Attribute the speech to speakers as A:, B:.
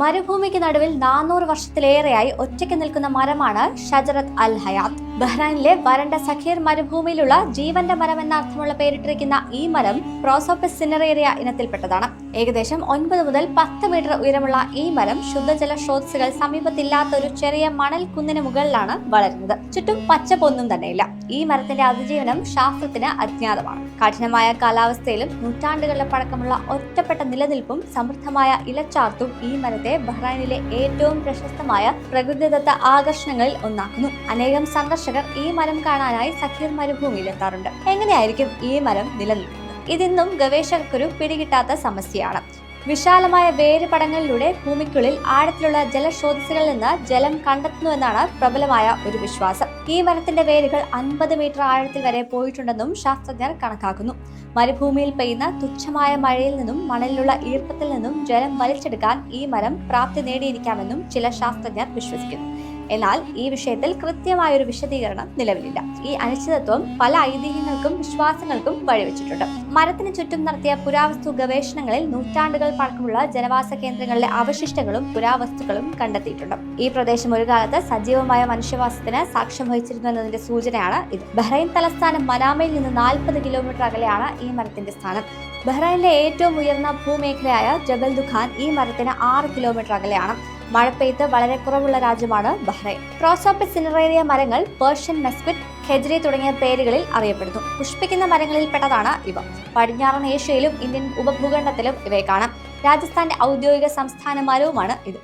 A: മരുഭൂമിക്ക് നടുവിൽ 400 വർഷത്തിലേറെയായി ഒറ്റയ്ക്ക് നിൽക്കുന്ന മരമാണ് ഷജറത്ത് അൽ ഹയാത്ത്. ബഹ്റൈനിലെ വരണ്ട സഖീർ മരുഭൂമിയിലുള്ള ജീവന്റെ മരം എന്ന അർത്ഥമുള്ള പേരിട്ടിരിക്കുന്ന ഈ മരം പ്രോസോപ്പിസ് സിനറേറിയ ഇനത്തിൽപ്പെട്ടതാണ്. ഏകദേശം 9 മുതൽ 10 മീറ്റർ ഉയരമുള്ള ഈ മരം ശുദ്ധജല സ്രോതസ്സുകൾ സമീപത്തില്ലാത്ത ഒരു ചെറിയ മണൽ കുന്നിന് മുകളിലാണ് വളരുന്നത്. ചുറ്റും പച്ചപ്പൊന്നും തന്നെയില്ല. ഈ മരത്തിന്റെ അതിജീവനം ശാസ്ത്രത്തിന് അജ്ഞാതമാണ്. കഠിനമായ കാലാവസ്ഥയിലും നൂറ്റാണ്ടുകളുടെ പഴക്കമുള്ള ഒറ്റപ്പെട്ട നിലനിൽപ്പും സമൃദ്ധമായ ഇലച്ചാർത്തും ഈ മരത്തെ ബഹ്റൈനിലെ ഏറ്റവും പ്രശസ്തമായ പ്രകൃതിദത്ത ആകർഷണങ്ങളിൽ ഒന്നാക്കുന്നു. അനേകം സന്ദർശകർ ഈ മരം കാണാനായി സഖീർ മരുഭൂമിയിൽ എത്താറുണ്ട്. എങ്ങനെയായിരിക്കും ഈ മരം നിലനിൽക്കുന്നത്? ഇതിന്നും ഗവേഷകർക്കൊരു പിടികിട്ടാത്ത സമസ്യയാണ്. വിശാലമായ വേരുപടങ്ങളിലൂടെ ഭൂമിക്കുള്ളിൽ ആഴത്തിലുള്ള ജലസ്രോതസ്സുകളിൽ നിന്ന് ജലം കണ്ടെത്തുന്നുവെന്നാണ് പ്രബലമായ ഒരു വിശ്വാസം. ഈ മരത്തിന്റെ വേരുകൾ 50 മീറ്റർ ആഴത്തിൽ വരെ പോയിട്ടുണ്ടെന്നും ശാസ്ത്രജ്ഞർ കണക്കാക്കുന്നു. മരുഭൂമിയിൽ പെയ്യുന്ന തുച്ഛമായ മഴയിൽ നിന്നും മണലിലുള്ള ഈർപ്പത്തിൽ നിന്നും ജലം വലിച്ചെടുക്കാൻ ഈ മരം പ്രാപ്തി നേടിയിരിക്കാമെന്നും ചില ശാസ്ത്രജ്ഞർ വിശ്വസിക്കുന്നു. എന്നാൽ ഈ വിഷയത്തിൽ കൃത്യമായൊരു വിശദീകരണം നിലവിലില്ല. ഈ അനിശ്ചിതത്വം പല ഐതിഹ്യങ്ങൾക്കും വിശ്വാസങ്ങൾക്കും വഴിവെച്ചിട്ടുണ്ട്. മരത്തിന് ചുറ്റും നടത്തിയ പുരാവസ്തു ഗവേഷണങ്ങളിൽ നൂറ്റാണ്ടുകൾ പഴക്കമുള്ള ജനവാസ കേന്ദ്രങ്ങളിലെ അവശിഷ്ടങ്ങളും പുരാവസ്തുക്കളും കണ്ടെത്തിയിട്ടുണ്ട്. ഈ പ്രദേശം ഒരു കാലത്ത് സജീവമായ മനുഷ്യവാസത്തിന് സാക്ഷ്യം വഹിച്ചിരുന്നു എന്നതിന്റെ സൂചനയാണ് ഇത്. ബഹ്റൈൻ തലസ്ഥാനം മനാമയിൽ നിന്ന് 40 കിലോമീറ്റർ അകലെയാണ് ഈ മരത്തിന്റെ സ്ഥാനം. ബഹ്റൈനിലെ ഏറ്റവും ഉയർന്ന ഭൂമേഖലയായ ജബൽ ദുഖാൻ ഈ മരത്തിന് 6 കിലോമീറ്റർ അകലെയാണ്. മഴപ്പെയ്ത്ത് വളരെ കുറവുള്ള രാജ്യമാണ് ബഹ്റൈൻ. പ്രോസോപ്പിസ് സിനറേറിയ മരങ്ങൾ പേർഷ്യൻ മെസ്ക്വിറ്റ്, ഖെജ്രി തുടങ്ങിയ പേരുകളിൽ അറിയപ്പെടുന്നു. പുഷ്പിക്കുന്ന മരങ്ങളിൽ പെട്ടതാണ് ഇവ. പടിഞ്ഞാറൻ ഏഷ്യയിലും ഇന്ത്യൻ ഉപഭൂഖണ്ഡത്തിലും ഇവയെ കാണാം. രാജസ്ഥാന്റെ ഔദ്യോഗിക സംസ്ഥാന മരവുമാണ് ഇത്.